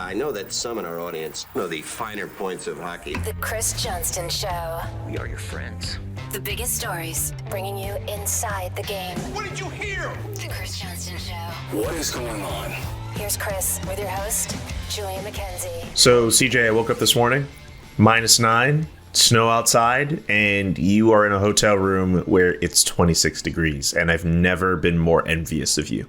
I know that some in our audience know the finer points of hockey. The Chris Johnston Show. We are your friends. The biggest stories, bringing you inside the game. What did you hear? The Chris Johnston Show. What is going on? Here's Chris with your host, Julian McKenzie. So, CJ, I woke up this morning, -9, snow outside, and you are in a hotel room where it's 26 degrees, and I've never been more envious of you.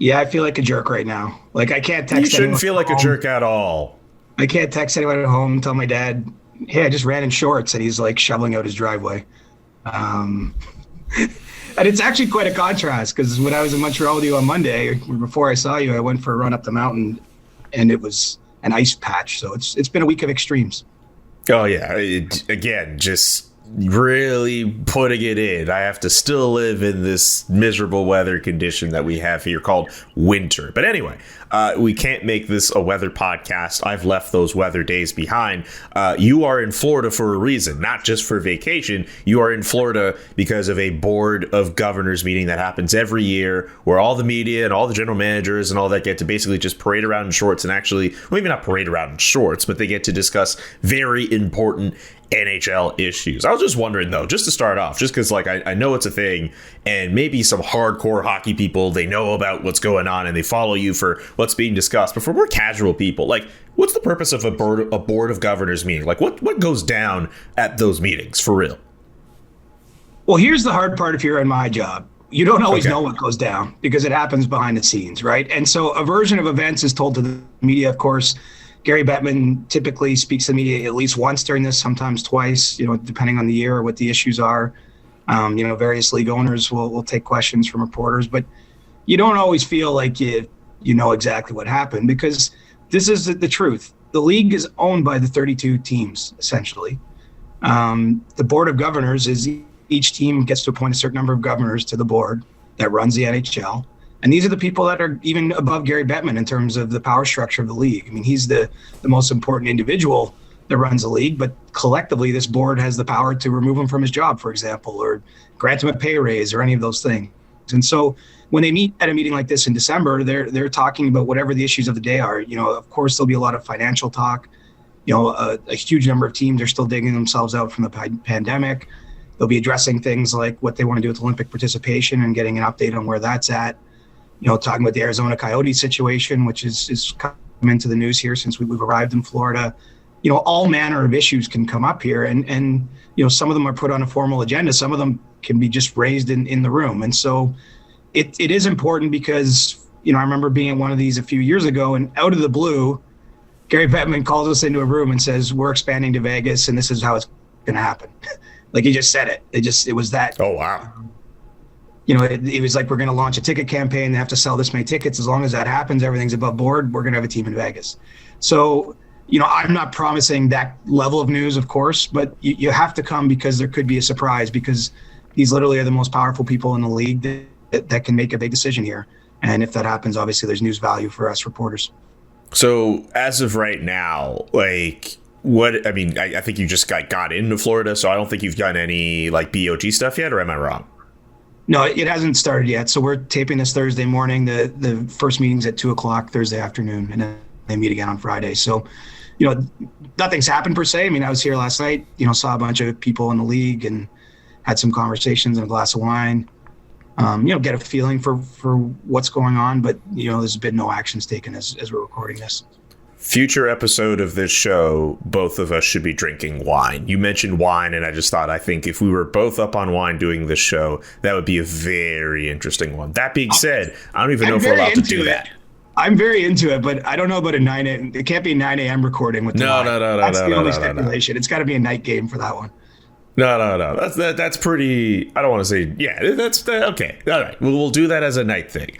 Yeah, I feel like a jerk right now. Like, I can't text anyone. You shouldn't feel like a jerk at all. I can't text anyone at home and tell my dad, hey, I just ran in shorts, and he's like shoveling out his driveway. And it's actually quite a contrast, because when I was in Montreal with you on Monday, before I saw you, I went for a run up the mountain, and it was an ice patch. So it's been a week of extremes. Oh, yeah. Again, just really putting it in. I have to still live in this miserable weather condition that we have here called winter. But anyway, we can't make this a weather podcast. I've left those weather days behind. You are in Florida for a reason, not just for vacation. You are in Florida because of a board of governors meeting that happens every year, where all the media and all the general managers and all that get to basically just parade around in shorts and actually, well, maybe not parade around in shorts, but they get to discuss very important NHL issues. I was just wondering, though, just to start off, just because, like, I know it's a thing, and maybe some hardcore hockey people, they know about what's going on and they follow you for what's being discussed. But for more casual people, like, what's the purpose of a board of governors meeting? Like, what goes down at those meetings, for real? Well, here's the hard part if you're in my job. You don't always know what goes down because it happens behind the scenes, right? And so a version of events is told to the media, of course. Gary Bettman typically speaks to the media at least once during this, sometimes twice, depending on the year or what the issues are. Various league owners will take questions from reporters, but you don't always feel like you know exactly what happened, because this is the truth. The league is owned by the 32 teams, essentially. The board of governors is each team gets to appoint a certain number of governors to the board that runs the NHL. And these are the people that are even above Gary Bettman in terms of the power structure of the league. I mean, he's the most important individual that runs the league, but collectively this board has the power to remove him from his job, for example, or grant him a pay raise or any of those things. And so when they meet at a meeting like this in December, they're talking about whatever the issues of the day are. Of course, there'll be a lot of financial talk. A huge number of teams are still digging themselves out from the pandemic. They'll be addressing things like what they want to do with Olympic participation and getting an update on where that's at. Talking about the Arizona Coyotes situation, which is come into the news here since we've arrived in Florida. All manner of issues can come up here, and some of them are put on a formal agenda. Some of them can be just raised in the room. And so it is important because, I remember being at one of these a few years ago, and out of the blue, Gary Bettman calls us into a room and says, we're expanding to Vegas and this is how it's going to happen. Like, he just said it. It was that. Oh, wow. It was like, we're going to launch a ticket campaign. They have to sell this many tickets. As long as that happens, everything's above board. We're going to have a team in Vegas. So, I'm not promising that level of news, of course, but you have to come because there could be a surprise, because these literally are the most powerful people in the league that can make a big decision here. And if that happens, obviously there's news value for us reporters. So as of right now, like, I think you just got into Florida, so I don't think you've done any like BOG stuff yet, or am I wrong? No, it hasn't started yet. So we're taping this Thursday morning. The first meeting's at 2:00 Thursday afternoon, and then they meet again on Friday. So, nothing's happened per se. I mean, I was here last night, saw a bunch of people in the league and had some conversations and a glass of wine, get a feeling for what's going on. But, there's been no actions taken as we're recording this. Future episode of this show, both of us should be drinking wine. You mentioned wine, and I think if we were both up on wine doing this show, that would be a very interesting one. That being said, I don't even know if we're allowed to do that. I'm very into it, but I don't know about a 9 a.m. It can't be 9 a.m. recording with the wine. That's the only stipulation. It's got to be a night game for that one. No. That's pretty. I don't want to say. Yeah, that's okay. All right, we'll do that as a night thing.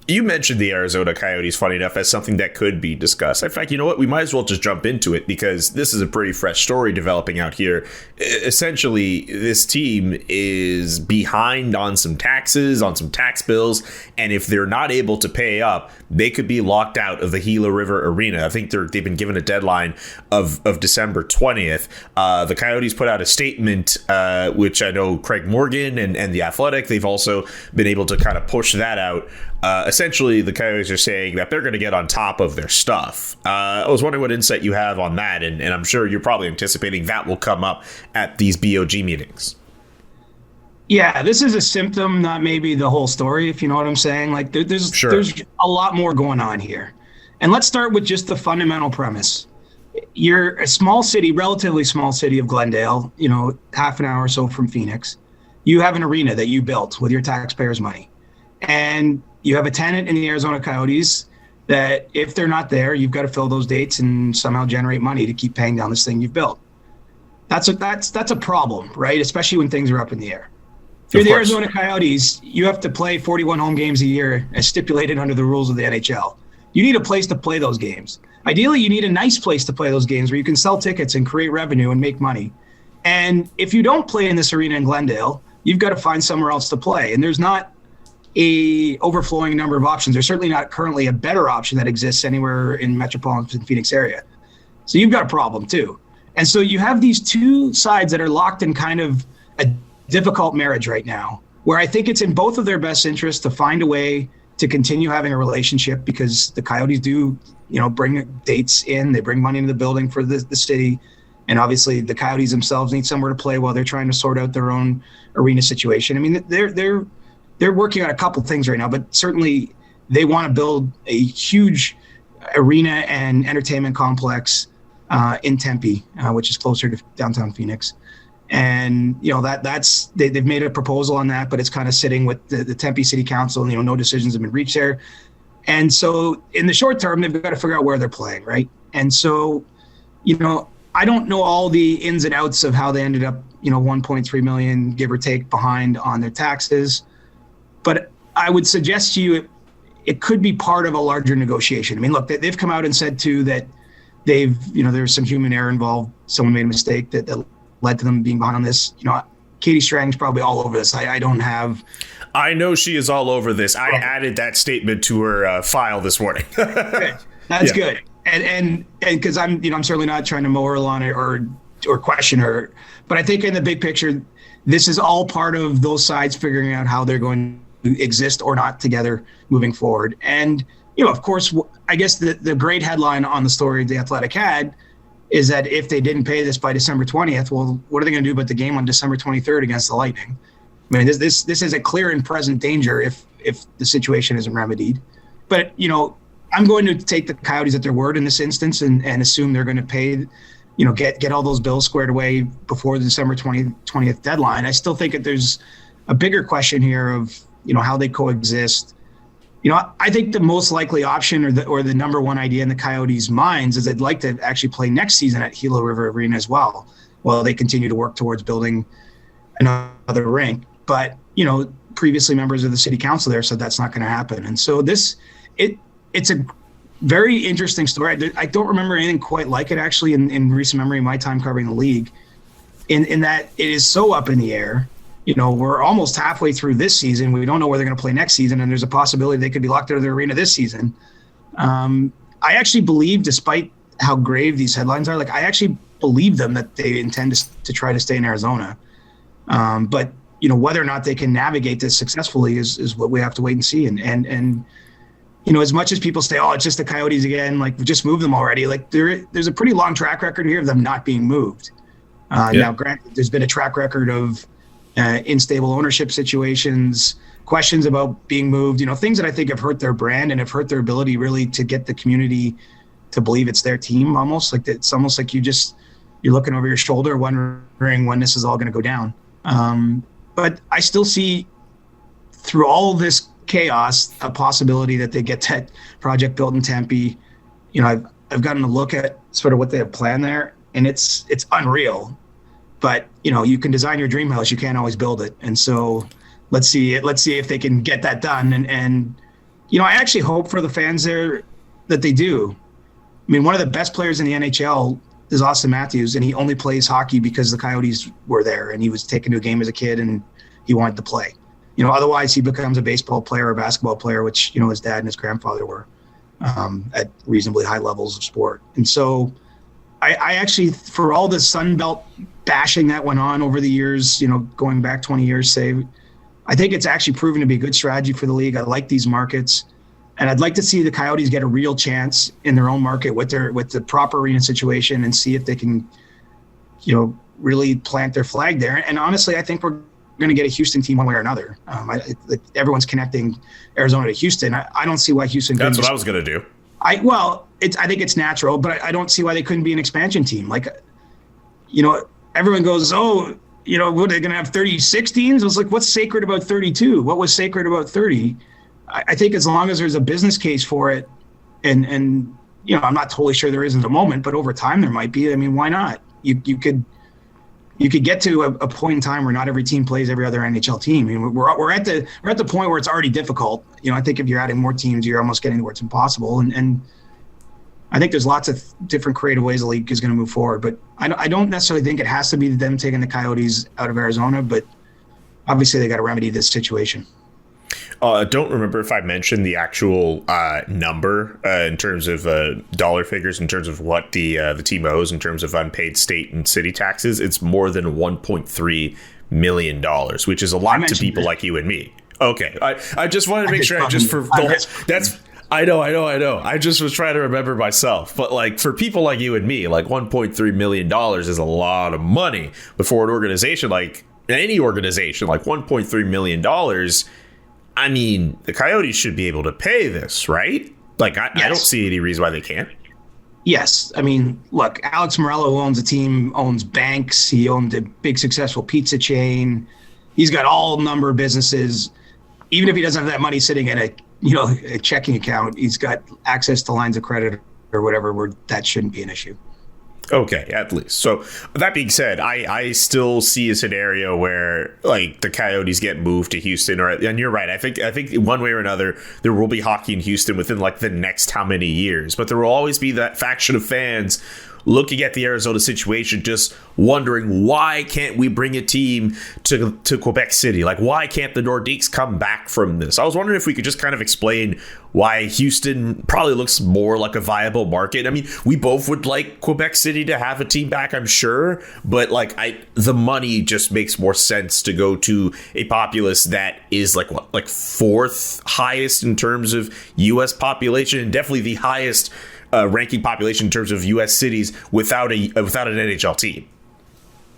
You mentioned the Arizona Coyotes, funny enough, as something that could be discussed. In fact, you know what? We might as well just jump into it because this is a pretty fresh story developing out here. Essentially, this team is behind on some taxes, on some tax bills, and if they're not able to pay up, they could be locked out of the Gila River Arena. I think they've been given a deadline of December 20th. The Coyotes put out a statement, which I know Craig Morgan and The Athletic, they've also been able to kind of push that out. essentially the Coyotes are saying that they're going to get on top of their stuff. I was wondering what insight you have on that, and I'm sure you're probably anticipating that will come up at these BOG meetings. Yeah, this is a symptom, not maybe the whole story, if you know what I'm saying. Like there's a lot more going on here. And let's start with just the fundamental premise. You're a small city, relatively small city of Glendale, half an hour or so from Phoenix. You have an arena that you built with your taxpayers' money. And you have a tenant in the Arizona Coyotes that if they're not there, you've got to fill those dates and somehow generate money to keep paying down this thing you've built. That's a problem, right? Especially when things are up in the air. If you're the Arizona Coyotes, you have to play 41 home games a year as stipulated under the rules of the NHL. You need a place to play those games. Ideally, you need a nice place to play those games where you can sell tickets and create revenue and make money. And if you don't play in this arena in Glendale, you've got to find somewhere else to play. And there's not a overflowing number of options. There's certainly not currently a better option that exists anywhere in metropolitan Phoenix area. So you've got a problem too. And so you have these two sides that are locked in kind of a difficult marriage right now, where I think it's in both of their best interests to find a way to continue having a relationship, because the Coyotes do, bring dates in, they bring money into the building for the city. And obviously the Coyotes themselves need somewhere to play while they're trying to sort out their own arena situation. I mean, they're working on a couple things right now, but certainly they want to build a huge arena and entertainment complex in Tempe, which is closer to downtown Phoenix. And, they've made a proposal on that, but it's kind of sitting with the Tempe City Council, and, no decisions have been reached there. And so in the short term, they've got to figure out where they're playing, right? And so, I don't know all the ins and outs of how they ended up, 1.3 million, give or take, behind on their taxes. But I would suggest to you it could be part of a larger negotiation. I mean, look, they've come out and said, too, that there's some human error involved. Someone made a mistake that led to them being behind on this. Katie Strang's probably all over this. I don't have. I know she is all over this. I added that statement to her file this morning. Good. That's good. And because I'm certainly not trying to mow her on it or question her, but I think in the big picture, this is all part of those sides figuring out how they're going to exist or not together moving forward. And of course, I guess the great headline on the story The Athletic had is that if they didn't pay this by December 20th, well, what are they going to do about the game on December 23rd against the Lightning? I mean, this is a clear and present danger if the situation isn't remedied. But, I'm going to take the Coyotes at their word in this instance and assume they're going to pay, get all those bills squared away before the December 20th deadline. I still think that there's a bigger question here of, how they coexist. I think the most likely option or the number one idea in the Coyotes' minds is they'd like to actually play next season at Gila River Arena as well, while they continue to work towards building another rink. But, previously members of the city council there said that's not going to happen. And so it's a very interesting story. I don't remember anything quite like it, actually, in recent memory, my time covering the league, in that it is so up in the air. We're almost halfway through this season. We don't know where they're going to play next season, and there's a possibility they could be locked out of the arena this season. I actually believe, despite how grave these headlines are, I actually believe them that they intend to try to stay in Arizona. But whether or not they can navigate this successfully is what we have to wait and see. And as much as people say, oh, it's just the Coyotes again, just move them already. There's a pretty long track record here of them not being moved. Now, granted, there's been a track record of unstable ownership situations, questions about being moved, things that I think have hurt their brand and have hurt their ability really to get the community to believe it's their team. It's almost like you're looking over your shoulder wondering when this is all going to go down. But I still see through all this chaos a possibility that they get that project built in Tempe. I've gotten a look at sort of what they have planned there, and it's unreal. But you can design your dream house, you can't always build it. And so let's see if they can get that done. And I actually hope for the fans there that they do. I mean, one of the best players in the NHL is Austin Matthews, and he only plays hockey because the Coyotes were there and he was taken to a game as a kid and he wanted to play. Otherwise he becomes a baseball player or a basketball player, which his dad and his grandfather were at reasonably high levels of sport. And so I actually, for all the Sun Belt bashing that went on over the years, going back 20 years, say, I think it's actually proven to be a good strategy for the league. I like these markets, and I'd like to see the Coyotes get a real chance in their own market with the proper arena situation and see if they can, really plant their flag there. And honestly, I think we're going to get a Houston team one way or another. Everyone's connecting Arizona to Houston. I don't see why Houston. That's what I was going to do. I think it's natural, but I don't see why they couldn't be an expansion team. Everyone goes, what, are they going to have 36 teams? I was like, what's sacred about 32? What was sacred about 30? I think as long as there's a business case for it, and I'm not totally sure there is at the moment, but over time there might be. I mean, why not? You could get to a point in time where not every team plays every other NHL team. I mean, we're at the point where it's already difficult. I think if you're adding more teams, you're almost getting to where it's impossible. And I think there's lots of different creative ways the league is going to move forward. But I don't necessarily think it has to be them taking the Coyotes out of Arizona. But obviously they got to remedy this situation. I don't remember if I mentioned the actual number in terms of dollar figures, in terms of what the team owes in terms of unpaid state and city taxes. It's more than $1.3 million, which is a lot to people like you and me. Okay, I just wanted to make sure. I know. I just was trying to remember myself. But for people like you and me, $1.3 million is a lot of money. But for an organization any organization, $1.3 million. I mean, the Coyotes should be able to pay this, right? I don't see any reason why they can't. Yes. I mean, look, Alex Morello, who owns a team, owns banks. He owned a big successful pizza chain. He's got all number of businesses. Even if he doesn't have that money sitting in a checking account, he's got access to lines of credit or whatever, where that shouldn't be an issue. Okay, at least. So that being said, I still see a scenario where the Coyotes get moved to Houston, and you're right. I think one way or another there will be hockey in Houston within the next how many years, but there will always be that faction of fans looking at the Arizona situation, just wondering, why can't we bring a team to Quebec City? Why can't the Nordiques come back from this? I was wondering if we could just kind of explain why Houston probably looks more like a viable market. I mean, we both would like Quebec City to have a team back, I'm sure, but the money just makes more sense to go to a populace that is fourth highest in terms of U.S. population, and definitely the highest ranking population in terms of U.S. cities without an NHL team.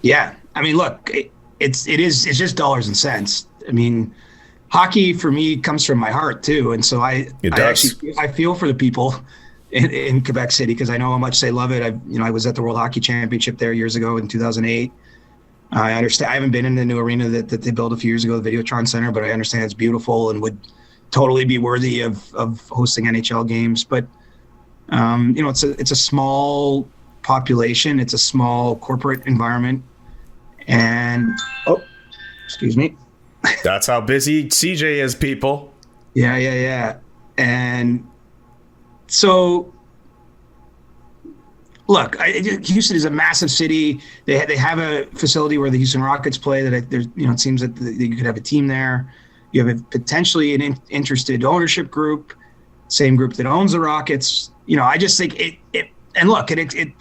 Yeah, I mean, look, it's just dollars and cents. I mean, hockey for me comes from my heart too, and so I feel for the people in Quebec City, because I know how much they love it. I was at the World Hockey Championship there years ago in 2008. I understand. I haven't been in the new arena that they built a few years ago, the Videotron Center, but I understand it's beautiful and would totally be worthy of hosting NHL games. But it's a small population. It's a small corporate environment. And, excuse me. That's how busy CJ is, people. Yeah. And so, look, Houston is a massive city. They have a facility where the Houston Rockets play. It seems that you could have a team there. You have potentially an interested ownership group, same group that owns the Rockets. I just think it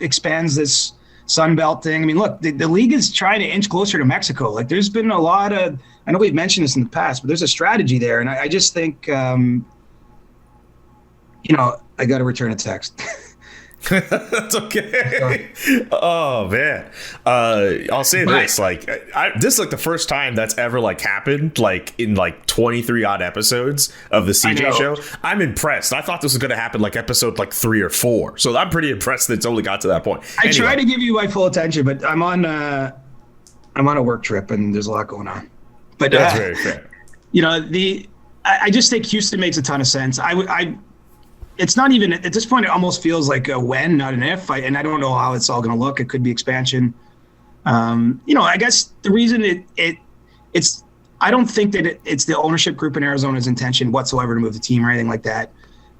expands this Sun Belt thing. I mean, look, the league is trying to inch closer to Mexico. There's been a lot of, I know we've mentioned this in the past, but there's a strategy there. And I just think, I got to return a text. That's okay. Oh man, I'll say this: this is the first time that's ever happened in 23 odd episodes of the CJ show. I'm impressed. I thought this was going to happen episode 3 or 4, so I'm pretty impressed that it's only got to that point. I try to give you my full attention, but I'm on a work trip and there's a lot going on. But that's very fair. I just think Houston makes a ton of sense. It's not even at this point. It almost feels like a when, not an if. And I don't know how it's all going to look. It could be expansion. I guess the reason it's I don't think that it's the ownership group in Arizona's intention whatsoever to move the team or anything like that.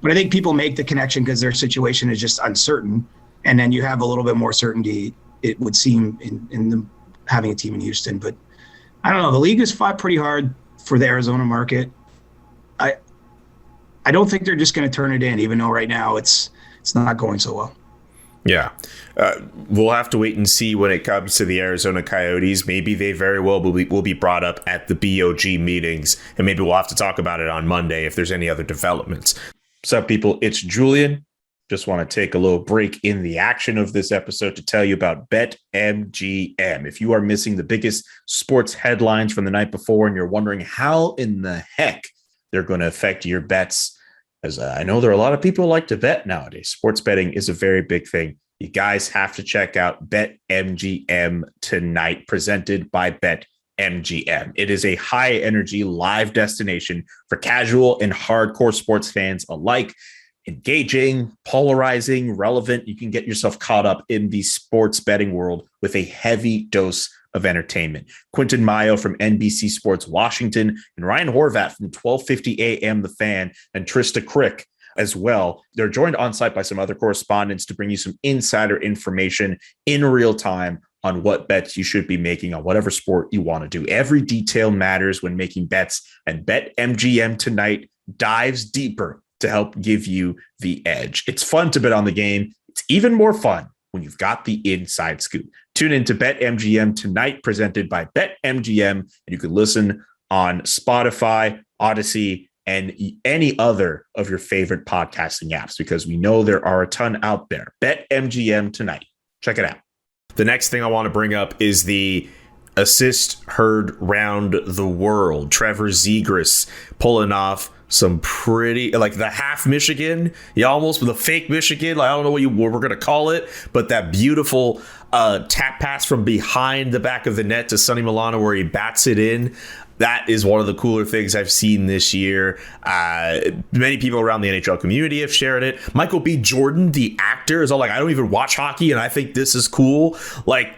But I think people make the connection because their situation is just uncertain, and then you have a little bit more certainty. It would seem in them having a team in Houston, but I don't know. The league has fought pretty hard for the Arizona market. I don't think they're just going to turn it in, even though right now it's not going so well. Yeah. We'll have to wait and see when it comes to the Arizona Coyotes. Maybe they very well will be brought up at the BOG meetings, and maybe we'll have to talk about it on Monday if there's any other developments. What's up, people? It's Julian. Just want to take a little break in the action of this episode to tell you about BetMGM. If you are missing the biggest sports headlines from the night before and you're wondering how in the heck they're going to affect your bets, as I know there are a lot of people who like to bet nowadays. Sports betting is a very big thing. You guys have to check out BetMGM tonight, presented by BetMGM. It is a high-energy live destination for casual and hardcore sports fans alike. Engaging, polarizing, relevant. You can get yourself caught up in the sports betting world with a heavy dose of entertainment. Quentin Mayo from NBC Sports Washington and Ryan Horvat from 1250 AM The Fan and Trista Crick as well. They're joined on site by some other correspondents to bring you some insider information in real time on what bets you should be making on whatever sport you want to do. Every detail matters when making bets, and BetMGM tonight dives deeper to help give you the edge. It's fun to bet on the game. It's even more fun when you've got the inside scoop. Tune in to BetMGM tonight, presented by BetMGM, and you can listen on Spotify, Odyssey, and any other of your favorite podcasting apps, because we know there are a ton out there. BetMGM tonight. Check it out. The next thing I want to bring up is the assist heard round the world. Trevor Zegras pulling off some pretty, like the half Michigan, almost with a fake Michigan. Like, I don't know what we're going to call it, but that beautiful tap pass from behind the back of the net to Sonny Milano where he bats it in. That is one of the cooler things I've seen this year. Many people around the NHL community have shared it. Michael B. Jordan, the actor, is all like, I don't even watch hockey, and I think this is cool. Like,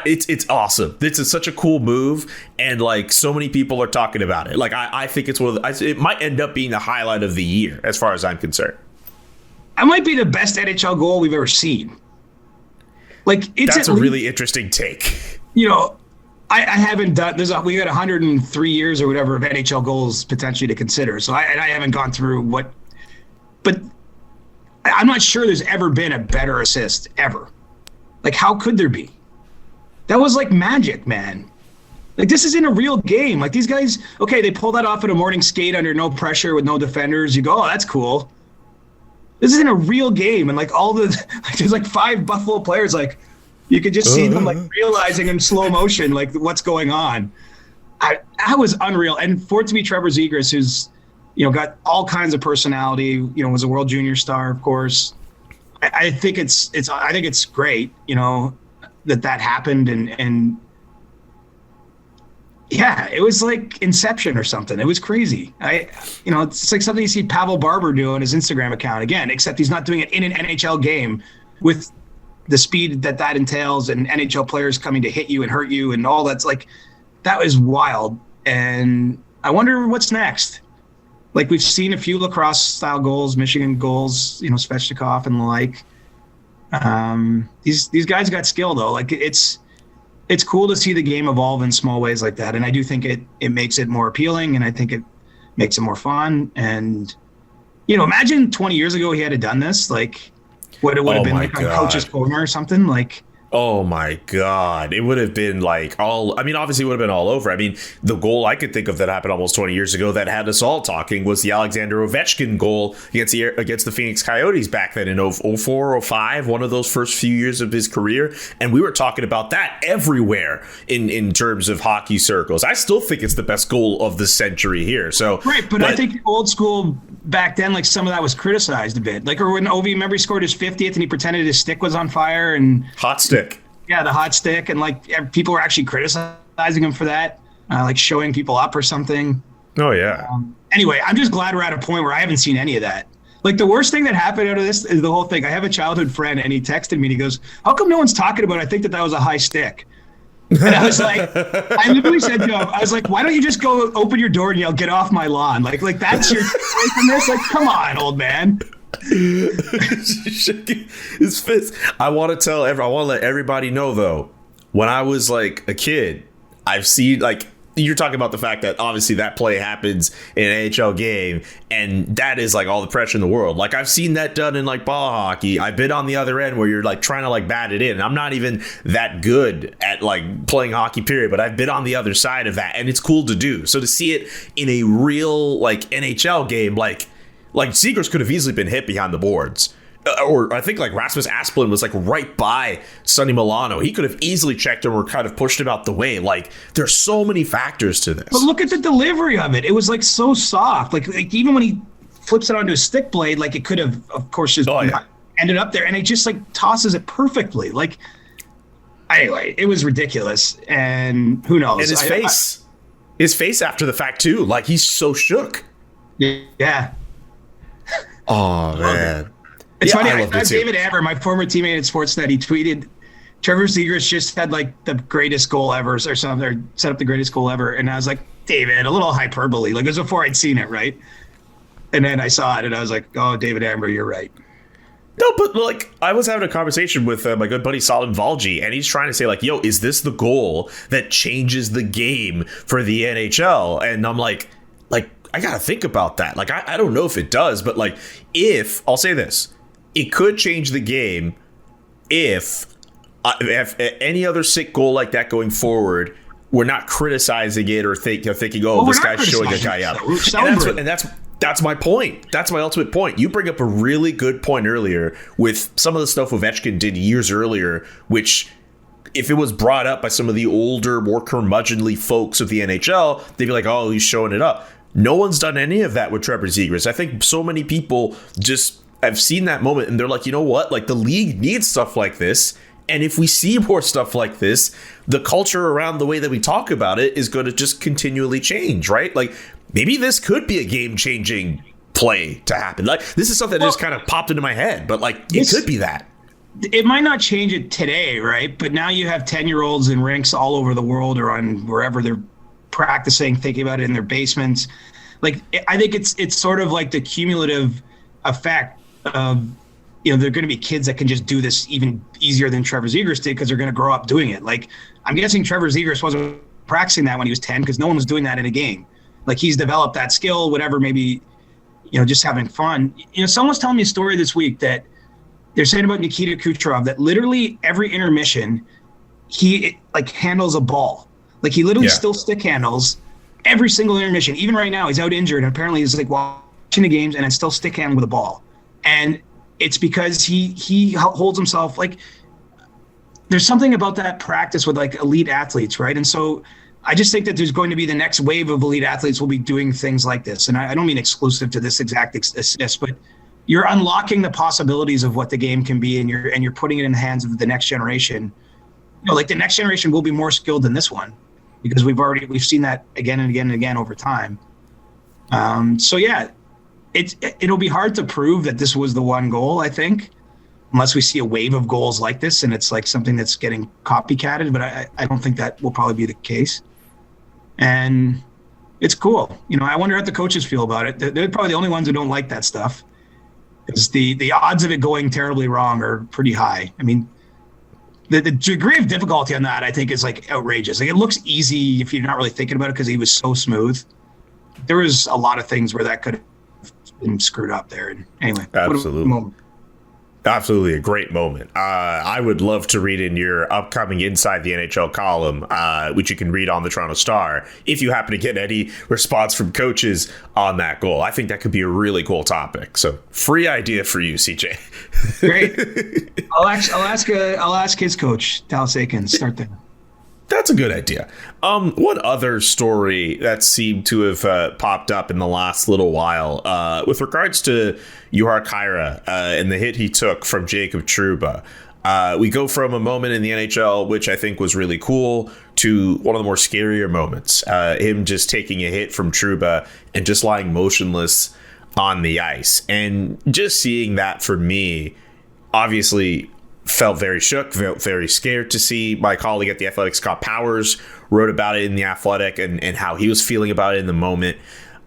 it's awesome. This is such a cool move, and like so many people are talking about it. Like, I think it's one of the, it might end up being the highlight of the year as far as I'm concerned. That might be the best NHL goal we've ever seen. Like, that's a really interesting take. You know, I haven't done. We got 103 years or whatever of NHL goals potentially to consider. So I haven't gone through what, but I'm not sure there's ever been a better assist ever. Like, how could there be? That was like magic, man. Like, this is in a real game. Like, these guys, okay, they pull that off at a morning skate under no pressure with no defenders. You go, oh, that's cool. This is in a real game, and like there's like 5 Buffalo players, like. You could just see them like realizing in slow motion, like what's going on. I was unreal. And for it to be Trevor Zegras, who's, you know, got all kinds of personality, you know, was a world junior star, of course. I think it's great, you know, that happened. And yeah, it was like Inception or something. It was crazy. It's like something you see Pavel Barber do on his Instagram account again, except he's not doing it in an NHL game with the speed that entails and NHL players coming to hit you and hurt you and all that's like, that was wild. And I wonder what's next. Like, we've seen a few lacrosse style goals, Michigan goals, you know, Svechnikov and the like. These guys got skill though. Like, it's cool to see the game evolve in small ways like that. And I do think it makes it more appealing, and I think it makes it more fun. And, you know, imagine 20 years ago he had done this, like, what it would have been like on Coach's Corner or something like. Oh my God. It would have been like obviously it would have been all over. I mean, the goal I could think of that happened almost 20 years ago that had us all talking was the Alexander Ovechkin goal against the Phoenix Coyotes back then in 04, 05, one of those first few years of his career. And we were talking about that everywhere in terms of hockey circles. I still think it's the best goal of the century here. So right, but I think old school back then, like, some of that was criticized a bit. Like, or when Ovi, remember, he scored his 50th and he pretended his stick was on fire and hot stick. Yeah, the hot stick, and like people were actually criticizing him for that, like showing people up or something. Oh yeah. Anyway, I'm just glad we're at a point where I haven't seen any of that. Like, the worst thing that happened out of this is the whole thing. I have a childhood friend, and he texted me and he goes, "How come no one's talking about it? I think that was a high stick." And I was like, I literally said to him, I was like, why don't you just go open your door and yell, "Get off my lawn"? Like that's your take from this? Like, come on, old man. His fist. I want to let everybody know though, when I was like a kid, I've seen, like, you're talking about the fact that obviously that play happens in an NHL game, and that is like all the pressure in the world. Like, I've seen that done in like ball hockey. I've been on the other end where you're like trying to like bat it in. I'm not even that good at like playing hockey, period, but I've been on the other side of that, and it's cool to do. So to see it in a real like NHL game, like Zegras could have easily been hit behind the boards. Or I think like Rasmus Asplund was like right by Sonny Milano. He could have easily checked him or kind of pushed him out the way. Like, there's so many factors to this. But look at the delivery of it. It was like so soft. Like even when he flips it onto a stick blade, like it could have, of course, just ended up there. And it just like tosses it perfectly. Like, anyway, it was ridiculous. And who knows? And his face after the fact too. Like, he's so shook. Yeah. Oh man. It's funny. I David Amber, my former teammate at Sportsnet, he tweeted, Trevor Zegras just had like the greatest goal ever or something, or set up the greatest goal ever. And I was like, David, a little hyperbole. Like, it was before I'd seen it, right? And then I saw it and I was like, oh, David Amber, you're right. No, but like, I was having a conversation with my good buddy Salim Valji, and he's trying to say like, yo, is this the goal that changes the game for the NHL? And I'm like, I got to think about that. Like, I don't know if it does, but like, I'll say this. It could change the game if any other sick goal like that going forward, we're not criticizing it or thinking, oh, this guy's showing a guy up. And that's my point. That's my ultimate point. You bring up a really good point earlier with some of the stuff Ovechkin did years earlier, which, if it was brought up by some of the older, more curmudgeonly folks of the NHL, they'd be like, oh, he's showing it up. No one's done any of that with Trevor Zegras. I think so many people just I've seen that moment and they're like, you know what? Like, the league needs stuff like this. And if we see more stuff like this, the culture around the way that we talk about it is going to just continually change, right? Like, maybe this could be a game-changing play to happen. Like, this is something that just kind of popped into my head, but like, it could be that. It might not change it today, right? But now you have 10-year-olds in rinks all over the world or on wherever they're practicing, thinking about it in their basements. Like, I think it's sort of like the cumulative effect of, there are going to be kids that can just do this even easier than Trevor Zegras did because they're going to grow up doing it. Like, I'm guessing Trevor Zegras wasn't practicing that when he was 10 because no one was doing that in a game. Like, he's developed that skill, whatever, maybe, just having fun. Someone was telling me a story this week that they're saying about Nikita Kucherov that literally every intermission, he like handles a ball. Like, he literally still stick handles every single intermission. Even right now, he's out injured, and apparently he's like watching the games and then still stick handling with a ball. And it's because he holds himself like, there's something about that practice with like elite athletes, right? And so I just think that there's going to be the next wave of elite athletes will be doing things like this. And I don't mean exclusive to this exact assist, but you're unlocking the possibilities of what the game can be, and you're putting it in the hands of the next generation. Like, the next generation will be more skilled than this one because we've seen that again and again and again over time. So yeah, it'll be hard to prove that this was the one goal, I think, unless we see a wave of goals like this and it's like something that's getting copycatted. But I don't think that will probably be the case. And it's cool. I wonder how the coaches feel about it. They're probably the only ones who don't like that stuff, because the odds of it going terribly wrong are pretty high. I mean, the degree of difficulty on that, I think, is like outrageous. Like, it looks easy if you're not really thinking about it because he was so smooth. There was a lot of things where that could have been screwed up there. And anyway, Absolutely a great moment. I would love to read in your upcoming Inside the NHL column, which you can read on the Toronto Star, if you happen to get any response from coaches on that goal. I think that could be a really cool topic. So, free idea for you, CJ. Great. I'll ask his coach, Dallas Aikens. Start there. That's a good idea. One other story that seemed to have popped up in the last little while with regards to Jujhar Khaira and the hit he took from Jacob Trouba. We go from a moment in the NHL, which I think was really cool, to one of the more scarier moments. Him just taking a hit from Trouba and just lying motionless on the ice. And just seeing that, for me, obviously felt very shook, felt very scared to see. My colleague at The Athletic, Scott Powers, wrote about it in The Athletic and how he was feeling about it in the moment.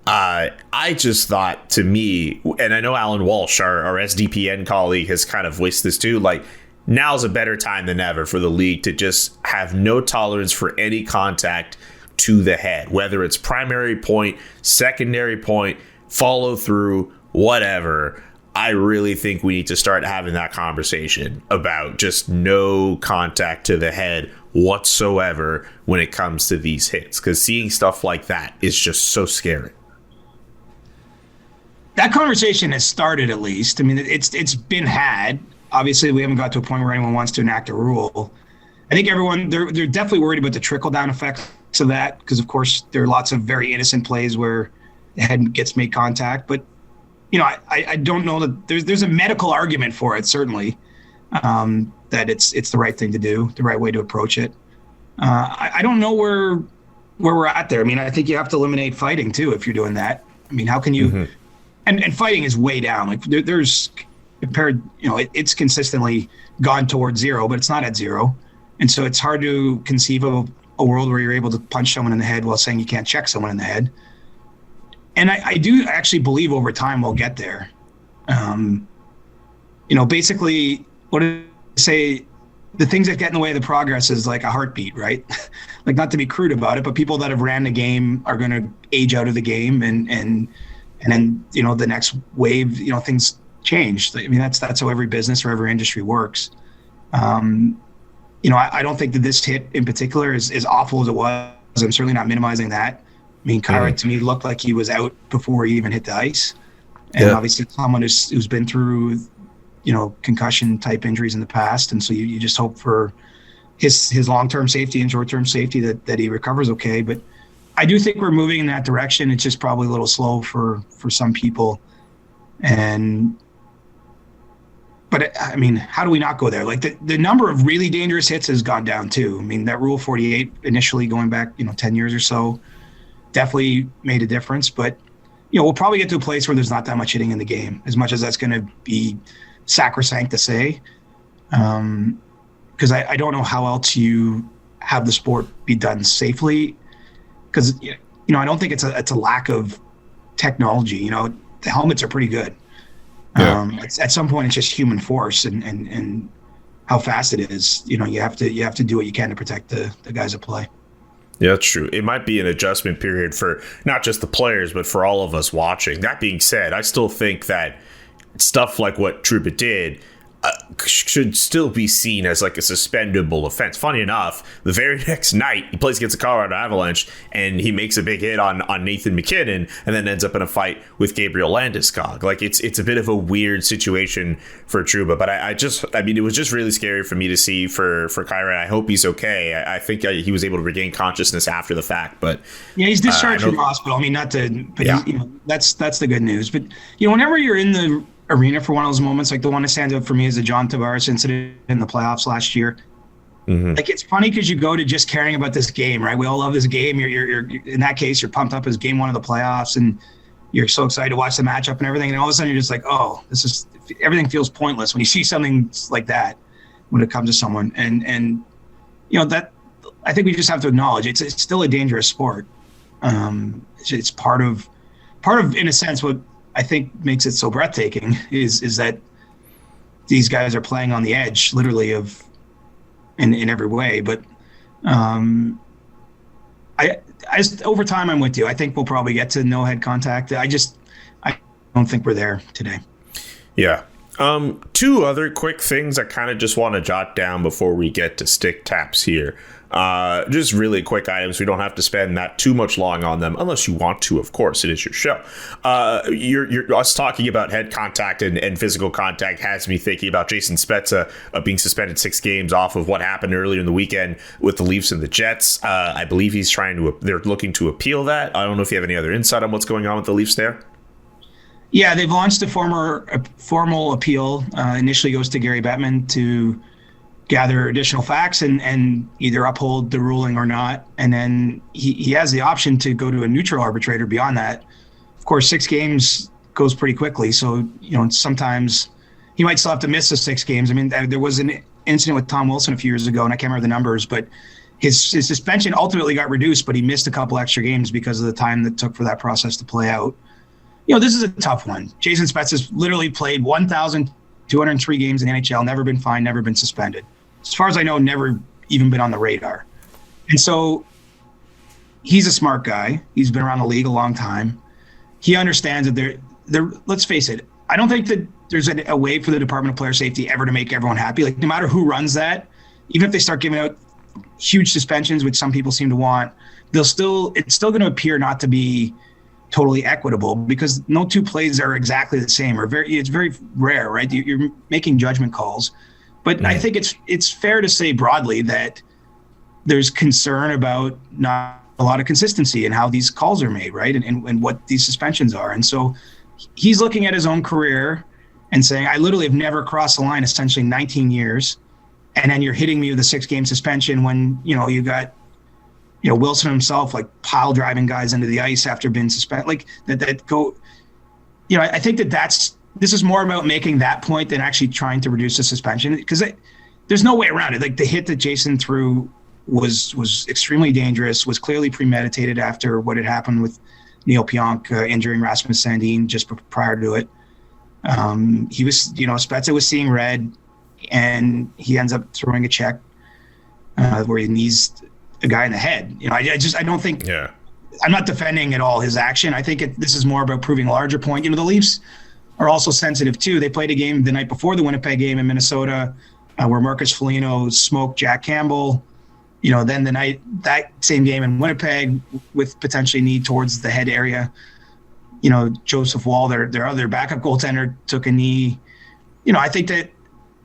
I just thought, to me, and I know Alan Walsh, our SDPN colleague, has kind of voiced this too, like, now's a better time than ever for the league to just have no tolerance for any contact to the head, whether it's primary point, secondary point, follow through, whatever. I really think we need to start having that conversation about just no contact to the head whatsoever when it comes to these hits, because seeing stuff like that is just so scary. That conversation has started, at least. I mean, it's been had. Obviously, we haven't got to a point where anyone wants to enact a rule. I think everyone, they're definitely worried about the trickle-down effects of that, because, of course, there are lots of very innocent plays where the head gets made contact. But, you know, I don't know that there's a medical argument for it, certainly, that it's the right thing to do, the right way to approach it. I don't know where we're at there. I mean, I think you have to eliminate fighting, too, if you're doing that. I mean, how can you... Mm-hmm. And fighting is way down. Like there's compared, you know, it's consistently gone towards zero, but it's not at zero. And so it's hard to conceive of a world where you're able to punch someone in the head while saying you can't check someone in the head. And I do actually believe over time we'll get there. You know, basically, what I say, the things that get in the way of the progress is like a heartbeat, right? Like, not to be crude about it, but people that have ran the game are going to age out of the game, and then, you know, the next wave, you know, things change. I mean, that's how every business or every industry works. You know, I don't think that this hit in particular is as awful as it was. I'm certainly not minimizing that. I mean, Khaira to me looked like he was out before he even hit the ice. And obviously someone who's been through, you know, concussion type injuries in the past. And so you just hope for his long-term safety and short-term safety that he recovers okay. But I do think we're moving in that direction. It's just probably a little slow for some people. But I mean, how do we not go there? Like the number of really dangerous hits has gone down too. I mean, that Rule 48 initially going back, you know, 10 years or so definitely made a difference. But, you know, we'll probably get to a place where there's not that much hitting in the game, as much as that's going to be sacrosanct to say. Because I don't know how else you have the sport be done safely. Because, you know, I don't think it's a lack of technology. You know, the helmets are pretty good. Yeah. At some point, it's just human force and how fast it is. You know, you have to do what you can to protect the guys that play. Yeah, that's true. It might be an adjustment period for not just the players, but for all of us watching. That being said, I still think that stuff like what Trouba did should still be seen as like a suspendable offense. Funny enough, the very next night he plays against the Colorado Avalanche and he makes a big hit on Nathan MacKinnon and then ends up in a fight with Gabriel Landeskog. Like it's a bit of a weird situation for Trouba, but I mean, it was just really scary for me to see for Khaira. I hope he's okay. I think he was able to regain consciousness after the fact, but yeah, he's discharged from the hospital. I mean, not to, but yeah. You know, that's the good news. But you know, whenever you're in the arena for one of those moments, like the one that stands out for me is the John Tavares incident in the playoffs last year. Mm-hmm. Like, it's funny because you go to just caring about this game, right? We all love this game. You're in that case, you're pumped up as game one of the playoffs, and you're so excited to watch the matchup and everything. And all of a sudden, you're just like, oh, everything feels pointless when you see something like that when it comes to someone. And you know, that I think we just have to acknowledge it's still a dangerous sport. It's part of in a sense what I think makes it so breathtaking is that these guys are playing on the edge, literally, of in every way. But I over time, I'm with you. I think we'll probably get to no head contact. I don't think we're there today. Yeah. Two other quick things I kind of just want to jot down before we get to stick taps here. Just really quick items. We don't have to spend that too much long on them, unless you want to, of course. It is your show. You're us talking about head contact and physical contact has me thinking about Jason Spezza being suspended 6 games off of what happened earlier in the weekend with the Leafs and the Jets. I believe they're looking to appeal that. I don't know if you have any other insight on what's going on with the Leafs there. Yeah, they've launched a formal appeal. Initially goes to Gary Bettman to gather additional facts and either uphold the ruling or not. And then he has the option to go to a neutral arbitrator beyond that. Of course, 6 games goes pretty quickly. So, you know, sometimes he might still have to miss the 6 games. I mean, there was an incident with Tom Wilson a few years ago, and I can't remember the numbers, but his suspension ultimately got reduced, but he missed a couple extra games because of the time that took for that process to play out. You know, this is a tough one. Jason Spezza's literally played 1,203 games in the NHL, never been fined, never been suspended. As far as I know, never even been on the radar. And so he's a smart guy. He's been around the league a long time. He understands that let's face it, I don't think that there's a way for the Department of Player Safety ever to make everyone happy. Like, no matter who runs that, even if they start giving out huge suspensions, which some people seem to want, it's still going to appear not to be totally equitable, because no two plays are exactly the same, or it's very rare, right? You're making judgment calls. But I think it's fair to say broadly that there's concern about not a lot of consistency in how these calls are made, right? And what these suspensions are. And so he's looking at his own career and saying, I literally have never crossed the line, essentially 19 years. And then you're hitting me with a 6-game suspension when, you got, Wilson himself, like, pile driving guys into the ice after being suspended, like that go, I think this is more about making that point than actually trying to reduce the suspension, because there's no way around it. Like, the hit that Jason threw was extremely dangerous, was clearly premeditated after what had happened with Neil Pionk injuring Rasmus Sandin just prior to it. He was, Spezza was seeing red, and he ends up throwing a check where he knees a guy in the head. I don't think. Yeah. I'm not defending at all his action. I think this is more about proving a larger point. The Leafs are also sensitive too. They played a game the night before the Winnipeg game in Minnesota where Marcus Foligno smoked Jack Campbell. Then that same game in Winnipeg with potentially knee towards the head area, Joseph Wall, their other backup goaltender, took a knee. I think that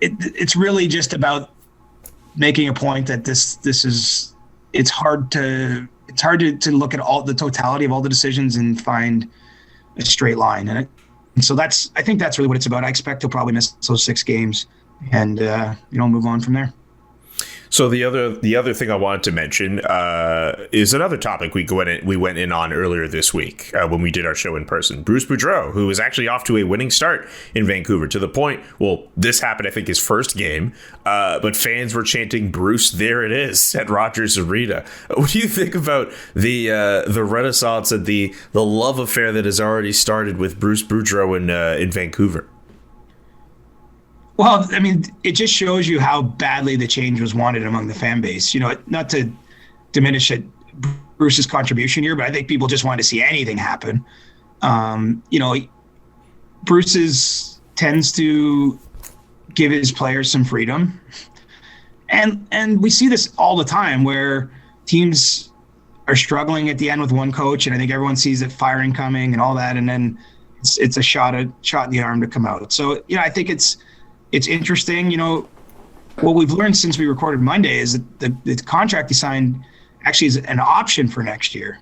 it's really just about making a point that it's hard to look at all the totality of all the decisions and find a straight line. And so I think that's really what it's about. I expect he'll probably miss those 6 games and move on from there. So the other thing I wanted to mention is another topic we went in on earlier this week when we did our show in person. Bruce Boudreau, who was actually off to a winning start in Vancouver, to the point, this happened, I think, his first game, but fans were chanting, "Bruce, there it is," at Rogers Arena. What do you think about the renaissance and the love affair that has already started with Bruce Boudreau in Vancouver? Well, I mean, it just shows you how badly the change was wanted among the fan base. Not to diminish Bruce's contribution here, but I think people just wanted to see anything happen. Bruce tends to give his players some freedom. And we see this all the time where teams are struggling at the end with one coach, and I think everyone sees it firing coming and all that, and then it's a shot in the arm to come out. So, I think it's interesting. What we've learned since we recorded Monday is that the contract he signed actually is an option for next year.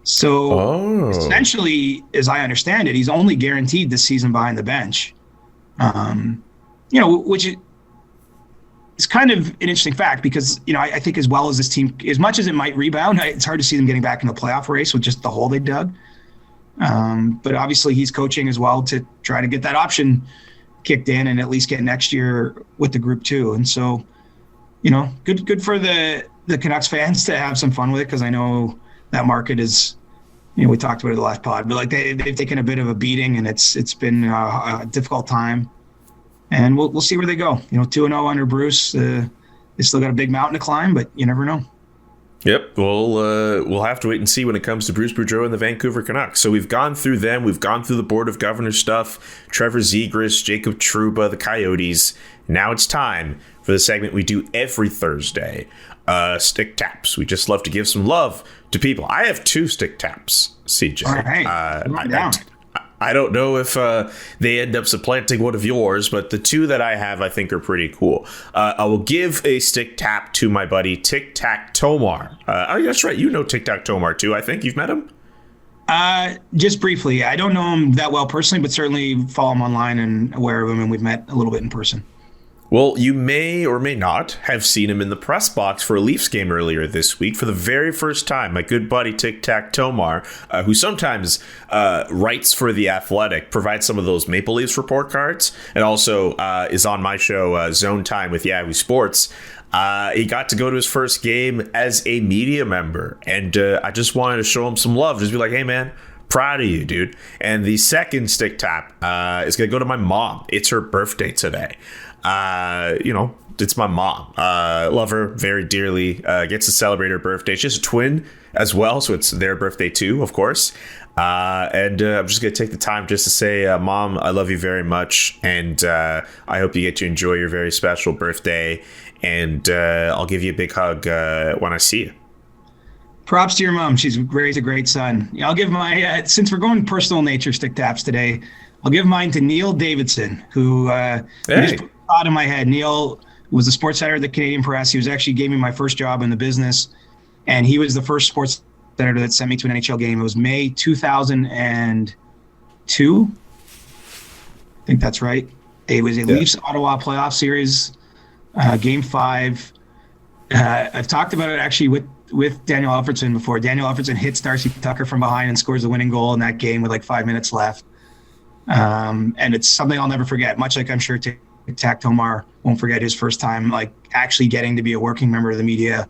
So essentially, as I understand it, he's only guaranteed this season behind the bench. Which is kind of an interesting fact because, I think as well as this team, as much as it might rebound, it's hard to see them getting back in the playoff race with just the hole they dug. But obviously he's coaching as well to try to get that option kicked in and at least get next year with the group too. And so, good for the Canucks fans to have some fun with it, because I know that market is, we talked about it the last pod, but like they've taken a bit of a beating, and it's been a difficult time. And we'll see where they go. 2-0 under Bruce. They still got a big mountain to climb, but you never know. Yep, we'll have to wait and see when it comes to Bruce Boudreau and the Vancouver Canucks. So we've gone through them. We've gone through the Board of Governors stuff, Trevor Zegras, Jacob Trouba, the Coyotes. Now it's time for the segment we do every Thursday, Stick Taps. We just love to give some love to people. I have 2 Stick Taps, CJ. All right, I don't know if they end up supplanting one of yours, but the 2 that I have, I think, are pretty cool. I will give a stick tap to my buddy Tic Tac Tomar. That's right. Tic Tac Tomar, too. I think you've met him. Just briefly. I don't know him that well personally, but certainly follow him online and aware of him, and we've met a little bit in person. Well, you may or may not have seen him in the press box for a Leafs game earlier this week for the very first time. My good buddy Tic Tac Tomar, who sometimes writes for The Athletic, provides some of those Maple Leafs report cards, and also is on my show, Zone Time with Yahoo Sports. He got to go to his first game as a media member, and I just wanted to show him some love. Just be like, hey, man, Proud of you, dude. And the second stick tap is going to go to my mom. It's her birthday today. It's my mom. Love her very dearly. Gets to celebrate her birthday. She's a twin as well, so it's their birthday too, of course. And I'm just going to take the time just to say, Mom, I love you very much. And I hope you get to enjoy your very special birthday. And I'll give you a big hug when I see you. Props to your mom. She's raised a great son. I'll give my, since we're going personal nature stick taps today, I'll give mine to Neil Davidson, who just put a thought in my head. Neil was the sports editor at the Canadian Press. He was actually gave me my first job in the business. And he was the first sports editor that sent me to an NHL game. It was May 2002. I think that's right. It was a Leafs Ottawa playoff series, game 5. I've talked about it actually with Daniel Alfredson before. Daniel Alfredson hits Darcy Tucker from behind and scores the winning goal in that game with like 5 minutes left. And it's something I'll never forget, much like I'm sure Tack Tomar won't forget his first time like actually getting to be a working member of the media,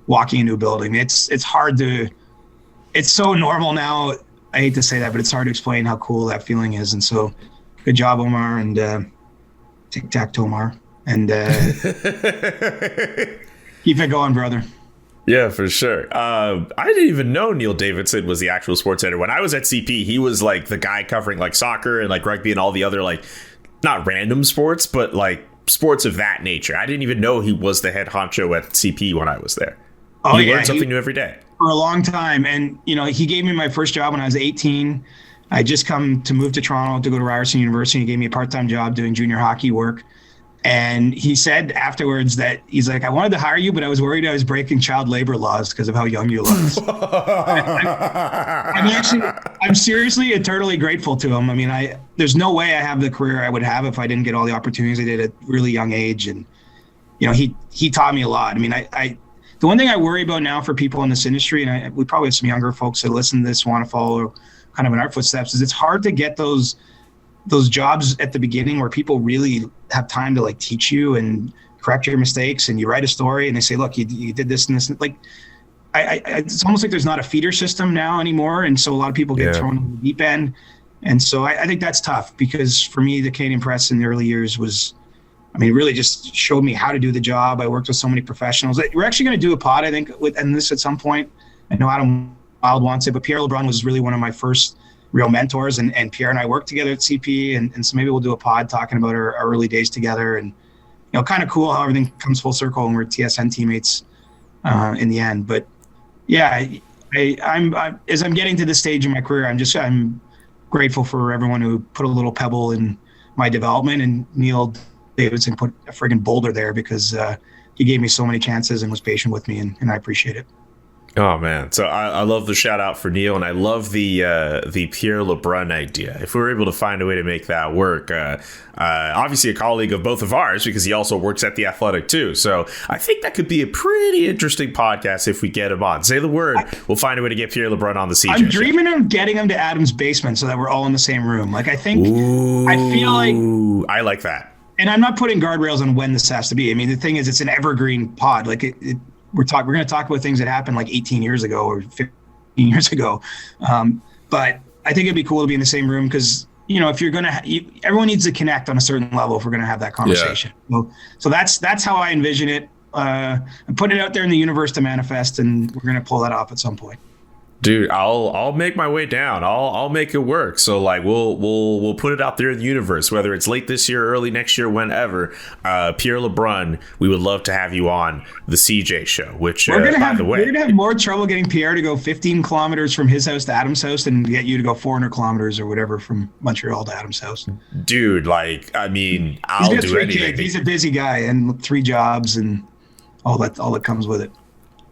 walking into a building. It's hard to, it's so normal now. I hate to say that, but it's hard to explain how cool that feeling is. And so good job, Omar, and Tic Tac Tomar, and keep it going, brother. Yeah, for sure. I didn't even know Neil Davidson was the actual sports editor. When I was at CP, he was like the guy covering like soccer and like rugby and all the other like not random sports, but like sports of that nature. I didn't even know he was the head honcho at CP when I was there. Oh, you learn something new every day. For a long time. And, he gave me my first job when I was 18. I just come to move to Toronto to go to Ryerson University. He gave me a part-time job doing junior hockey work. And he said afterwards that he's like, I wanted to hire you, but I was worried I was breaking child labor laws because of how young you look. I'm seriously eternally grateful to him. I mean, there's no way I have the career I would have if I didn't get all the opportunities I did at a really young age. And, he taught me a lot. I mean, the one thing I worry about now for people in this industry, and we probably have some younger folks that listen to this, want to follow kind of in our footsteps, is it's hard to get those jobs at the beginning where people really have time to like teach you and correct your mistakes, and you write a story and they say, look, you did this and this. Like, it's almost like there's not a feeder system now anymore. And so a lot of people get thrown in the deep end. And so I think that's tough, because for me, the Canadian Press in the early years was, really just showed me how to do the job. I worked with so many professionals. We're actually going to do a pod, I think, and this at some point. I know Adam Wild wants it, but Pierre LeBrun was really one of my first real mentors, and Pierre and I worked together at CP, and so maybe we'll do a pod talking about our early days together, and kind of cool how everything comes full circle and we're TSN teammates in the end. But yeah, I'm as I'm getting to this stage in my career, I'm grateful for everyone who put a little pebble in my development, and Neil Davidson put a friggin' boulder there, because he gave me so many chances and was patient with me, and I appreciate it. Oh man, so I love the shout out for Neil, and I love the Pierre LeBrun idea. If we were able to find a way to make that work, obviously a colleague of both of ours, because he also works at The Athletic too. So I think that could be a pretty interesting podcast if we get him on. Say the word, we'll find a way to get Pierre LeBrun on the CJ I'm dreaming of getting him to Adam's basement so that we're all in the same room. Like, I think, I feel like I like that. And I'm not putting guardrails on when this has to be. The thing is, it's an evergreen pod. Like we're going to talk about things that happened like 18 years ago or 15 years ago. But I think it'd be cool to be in the same room, because, if you're going to, everyone needs to connect on a certain level if we're going to have that conversation. Yeah. So that's how I envision it. I'm putting it out there in the universe to manifest, and we're going to pull that off at some point. Dude, I'll make my way down. I'll make it work. So like we'll put it out there in the universe, whether it's late this year, early next year, whenever. Pierre LeBrun, we would love to have you on the CJ Show. Which we're gonna have more trouble getting Pierre to go 15 kilometers from his house to Adam's house than get you to go 400 kilometers or whatever from Montreal to Adam's house. Dude, I'll do anything. Kids. He's a busy guy and 3 jobs and all that comes with it.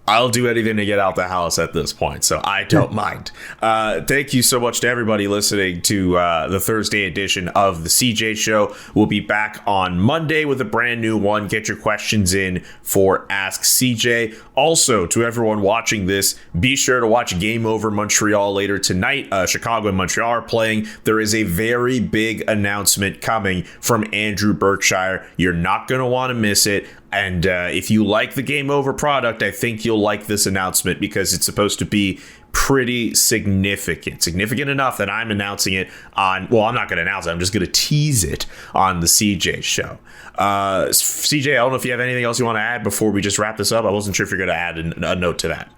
I'll do anything to get out the house at this point, so I don't mind. Thank you so much to everybody listening to the Thursday edition of the CJ Show. We'll be back on Monday with a brand new one. Get your questions in for Ask CJ. Also, to everyone watching this, be sure to watch Game Over Montreal later tonight. Chicago and Montreal are playing. There is a very big announcement coming from Andrew Berkshire. You're not going to want to miss it. And if you like the Game Over product, I think you'll like this announcement, because it's supposed to be pretty significant. Significant enough that I'm announcing it on, well, I'm not going to announce it. I'm just going to tease it on the CJ show. CJ, I don't know if you have anything else you want to add before we just wrap this up. I wasn't sure if you're going to add a note to that.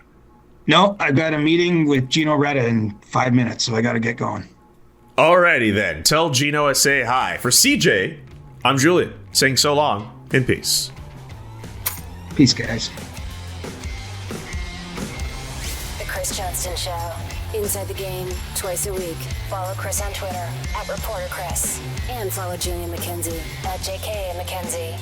No, I've got a meeting with Gino Retta in 5 minutes, so I got to get going. Alrighty then. Tell Gino I say hi. For CJ, I'm Julian, saying so long in peace. Peace, guys. The Chris Johnston Show. Inside the game, twice a week. Follow Chris on Twitter @ReporterChris. And follow Julian McKenzie @JK McKenzie.